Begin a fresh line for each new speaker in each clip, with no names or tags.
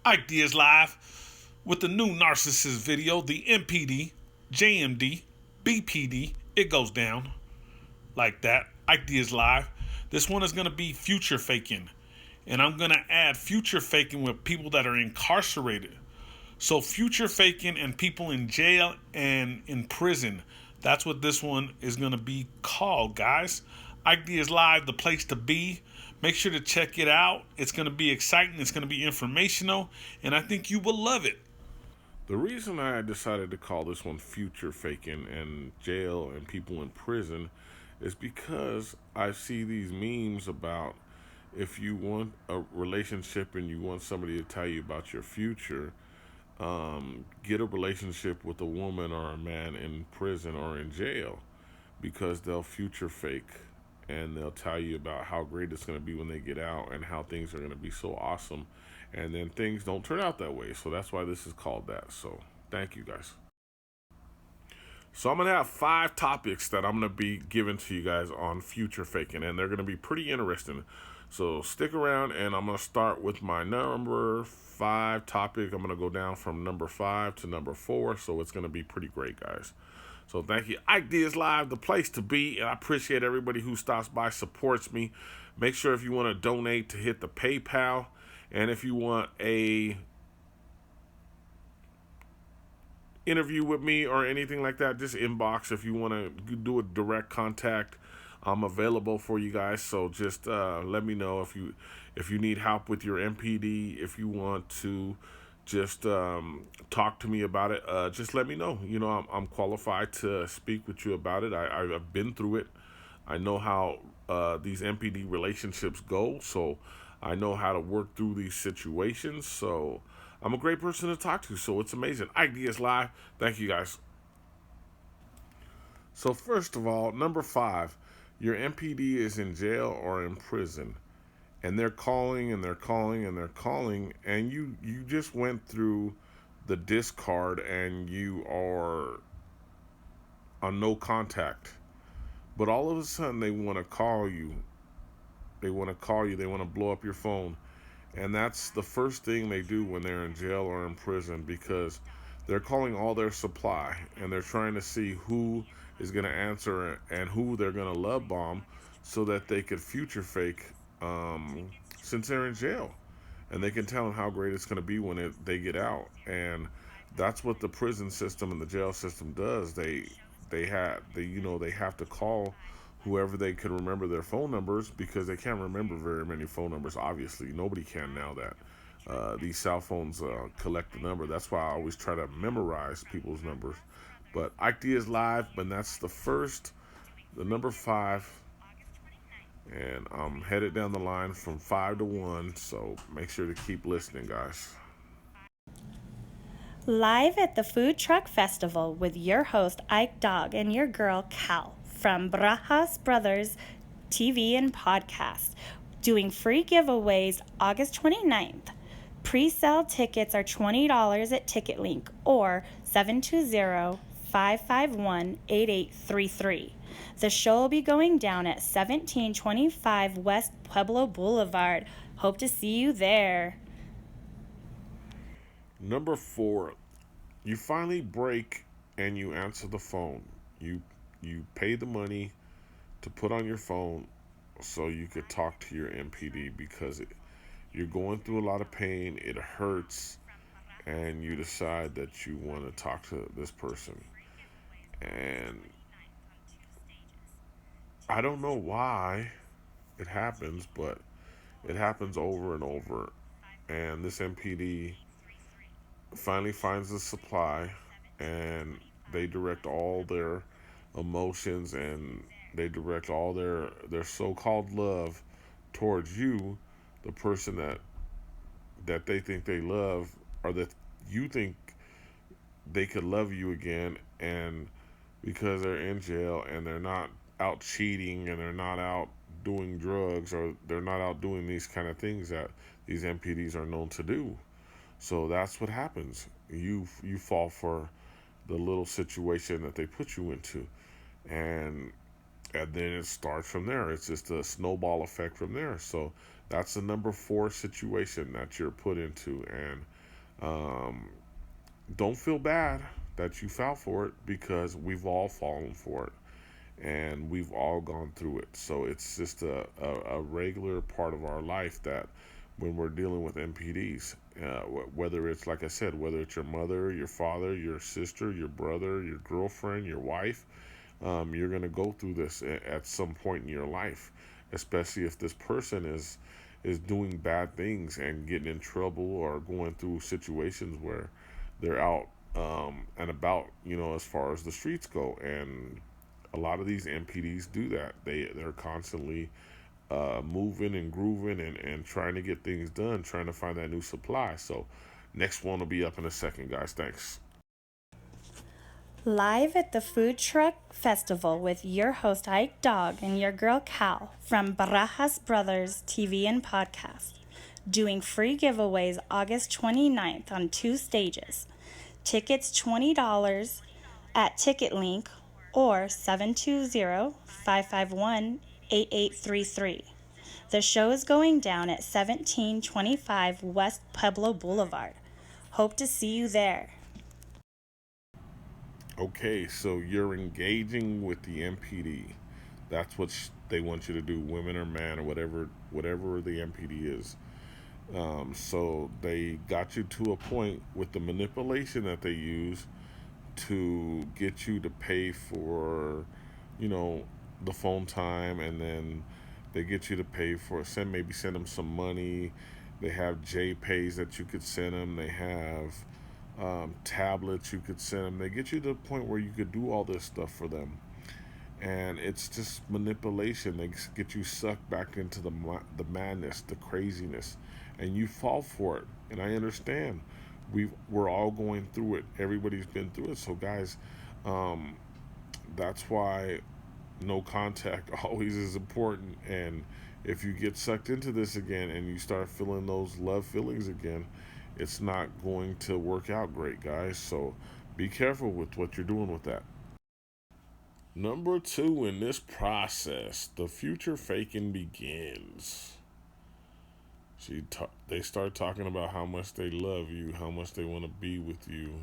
Ike Diaz live with the new narcissist video, the MPD, JMD, BPD. It goes down like that. Ike Diaz live. This one is going to be future faking. And I'm going to add future faking with people that are incarcerated. So future faking and people in jail and in prison. That's what this one is going to be called, guys. Ike Diaz live, the place to be. Make sure to check it out. It's going to be exciting. It's going to be informational. And I think you will love it.
The reason I decided to call this one Future Faking and jail and people in prison is because I see these memes about if you want a relationship and you want somebody to tell you about your future, get a relationship with a woman or a man in prison or in jail because they'll future fake and they'll tell you about how great it's going to be when they get out and how things are going to be so awesome. And then things don't turn out that way. So that's why this is called that. So thank you guys. So I'm going to have 5 topics that I'm going to be giving to you guys on future faking. And they're going to be pretty interesting. So stick around and I'm going to start with my number 5 topic. I'm going to go down from number 5 to number 4. So it's going to be pretty great, guys. So thank you. Ike Diaz Live, the place to be. And I appreciate everybody who stops by, supports me. Make sure if you want to donate to hit the PayPal. And if you want a interview with me or anything like that, just inbox. If you want to do a direct contact, I'm available for you guys. So just let me know if you need help with your MPD. If you want to just talk to me about it, just let me know. You know, I'm qualified to speak with you about it. I've been through it. I know how these MPD relationships go, so I know how to work through these situations. So I'm a great person to talk to. So it's amazing. Ideas Live. Thank you guys. So first of all, number 5, your MPD is in jail or in prison, and they're calling and they're calling and they're calling, and you just went through the discard and you are on no contact, but all of a sudden they want to call you. They want to call you. They want to blow up your phone, and that's the first thing they do when they're in jail or in prison because they're calling all their supply and they're trying to see who is going to answer and who they're going to love bomb so that they could future fake since they're in jail, and they can tell them how great it's going to be when they get out. And that's what the prison system and the jail system does. They have to call whoever they can remember their phone numbers because they can't remember very many phone numbers. Obviously, nobody can now that these cell phones collect the number. That's why I always try to memorize people's numbers. But Ike is live, but that's the number 5, and I'm headed down the line from 5 to 1. So make sure to keep listening, guys.
Live at the Food Truck Festival with your host Ike Dog and your girl Cal from Brajas Brothers TV and podcast, doing free giveaways August 29th. Pre-sale tickets are $20 at TicketLink or 720-551-8833. The show will be going down at 1725 West Pueblo Boulevard. Hope to see you there.
Number 4, you finally break and you answer the phone. You pay the money to put on your phone so you could talk to your MPD because you're going through a lot of pain, it hurts, and you decide that you want to talk to this person. And I don't know why it happens, but it happens over and over. And this MPD finally finds the supply, and they direct all their emotions and they direct all their so-called love towards you, the person that they think they love, or that you think they could love you again. And because they're in jail and they're not out cheating and they're not out doing drugs or they're not out doing these kind of things that these MPDs are known to do. So that's what happens. You fall for the little situation that they put you into, and then it starts from there. It's just a snowball effect from there. So That's the number 4 situation that you're put into. And um, don't feel bad that you fell for it, because we've all fallen for it and we've all gone through it. So it's just a regular part of our life that when we're dealing with MPDs, whether it's, like I said, whether it's your mother, your father, your sister, your brother, your girlfriend, your wife, you're going to go through this at some point in your life, especially if this person is doing bad things and getting in trouble or going through situations where they're out and about, as far as the streets go. And a lot of these MPDs do that. They're constantly moving and grooving and trying to get things done, trying to find that new supply. So next one will be up in a second, guys. Thanks.
Live at the Food Truck Festival with your host Ike Dog and your girl Cal from Barajas Brothers TV and Podcast. Doing free giveaways August 29th on 2 stages. Tickets $20 at TicketLink or 720-551-8833. The show is going down at 1725 West Pueblo Boulevard. Hope to see you there.
Okay, so you're engaging with the MPD. That's what they want you to do, women or man or whatever the MPD is. So they got you to a point with the manipulation that they use to get you to pay for, you know, the phone time, and then they get you to pay for send them some money. They have JPays that you could send them. They have tablets you could send them. They get you to the point where you could do all this stuff for them, and it's just manipulation. They get you sucked back into the madness, the craziness, and you fall for it. And I understand. We're all going through it. Everybody's been through it. So guys, um, that's why no contact always is important. And if you get sucked into this again and you start feeling those love feelings again, it's not going to work out great, guys. So be careful with what you're doing with that. Number 2 in this process, the future faking begins. They start talking about how much they love you, how much they want to be with you.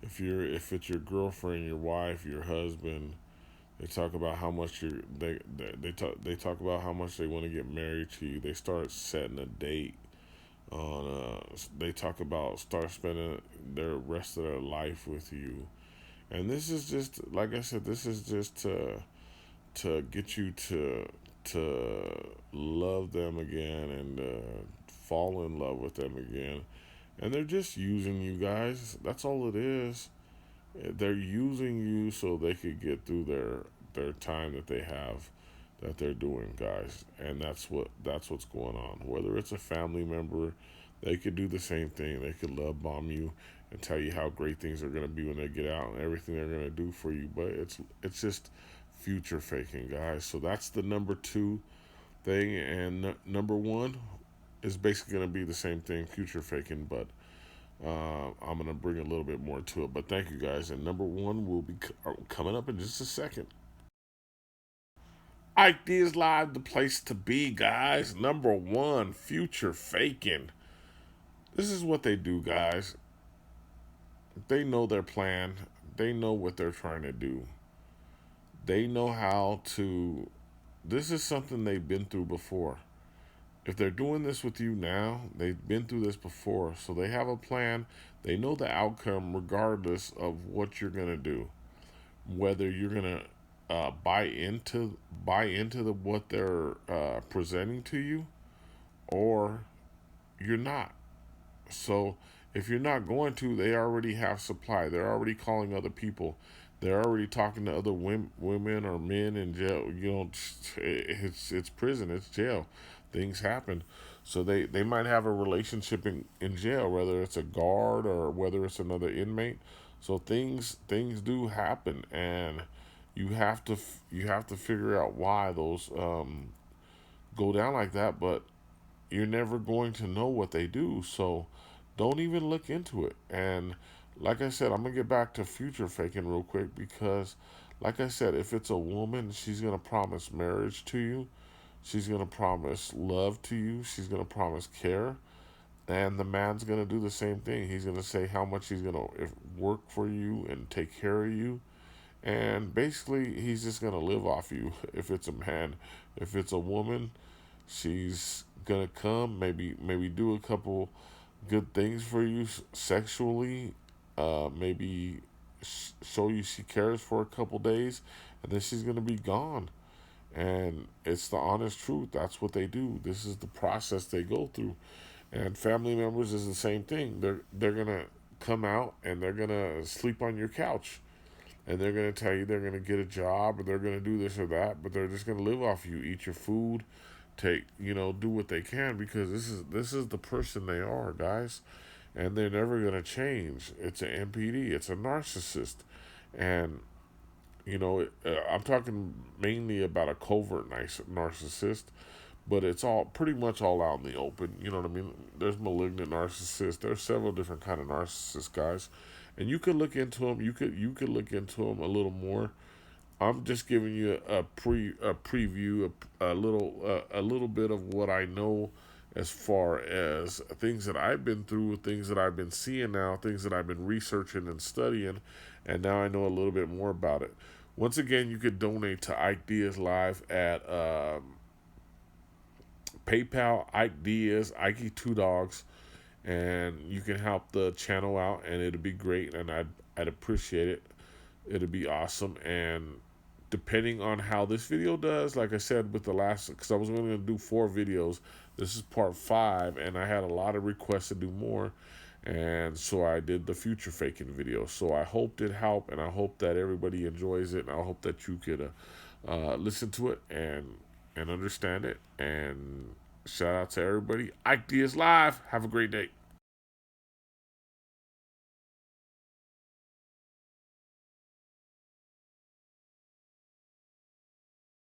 If it's your girlfriend, your wife, your husband, they talk about how much they talk about how much they want to get married to you. They start setting a date on. They talk about start spending their rest of their life with you. And this is just, like I said, this is just to get you to love them again and fall in love with them again. And they're just using you guys. That's all it is. They're using you so they could get through their time that they have that they're doing, guys. And that's what's going on. Whether it's a family member, they could do the same thing. They could love bomb you and tell you how great things are going to be when they get out and everything they're going to do for you. But it's just future faking, guys. So that's the number 2 thing. And number 1 is basically going to be the same thing, future faking, but I'm going to bring a little bit more to it. But thank you, guys. And number 1 will be coming up in just a second. Ike Diaz Live, the place to be, guys. Number 1, future faking. This is what they do, guys. They know their plan. They know what they're trying to do. They know how to. This is something they've been through before. If they're doing this with you now, they've been through this before. So they have a plan. They know the outcome regardless of what you're going to do. Whether you're going to buy into what they're presenting to you, or you're not. So if you're not going to, they already have supply. They're already calling other people. They're already talking to other women or men in jail. It's prison. It's jail. Things happen. So they might have a relationship in jail, whether it's a guard or whether it's another inmate. So things do happen, and you have to figure out why those go down like that. But you're never going to know what they do. So don't even look into it. And like I said, I'm going to get back to future faking real quick because, like I said, if it's a woman, she's going to promise marriage to you. She's gonna promise love to you. She's gonna promise care, and the man's gonna do the same thing. He's gonna say how much he's gonna work for you and take care of you, and basically he's just gonna live off you. If it's a man, if it's a woman, she's gonna come, maybe do a couple good things for you sexually, maybe show you she cares for a couple days, and then she's gonna be gone. And it's the honest truth. That's what they do. This is the process they go through. And family members is the same thing. They're gonna come out and they're gonna sleep on your couch, and they're gonna tell you they're gonna get a job or they're gonna do this or that, but they're just gonna live off you, eat your food, take do what they can, because this is the person they are, guys, and they're never gonna change. It's an MPD. It's a narcissist, and I'm talking mainly about a covert narcissist, but it's all pretty much all out in the open. You know what I mean? There's malignant narcissists. There's several different kind of narcissists, guys, and you could look into them. You could look into them a little more. I'm just giving you a preview, a little bit of what I know as far as things that I've been through, things that I've been seeing now, things that I've been researching and studying, and now I know a little bit more about it. Once again, you could donate to Ike Diaz Live at PayPal, Ike Diaz, Ike Two Dogs, and you can help the channel out, and it'd be great, and I'd appreciate it. It'd be awesome, and depending on how this video does, like I said with the last, because I was only going to do 4 videos, this is part 5, and I had a lot of requests to do more, and so I did the future faking video. So I hope it helped, and I hope that everybody enjoys it, and I hope that you could listen to it and understand it. And shout out to everybody. Ike Diaz Live. Have a great day.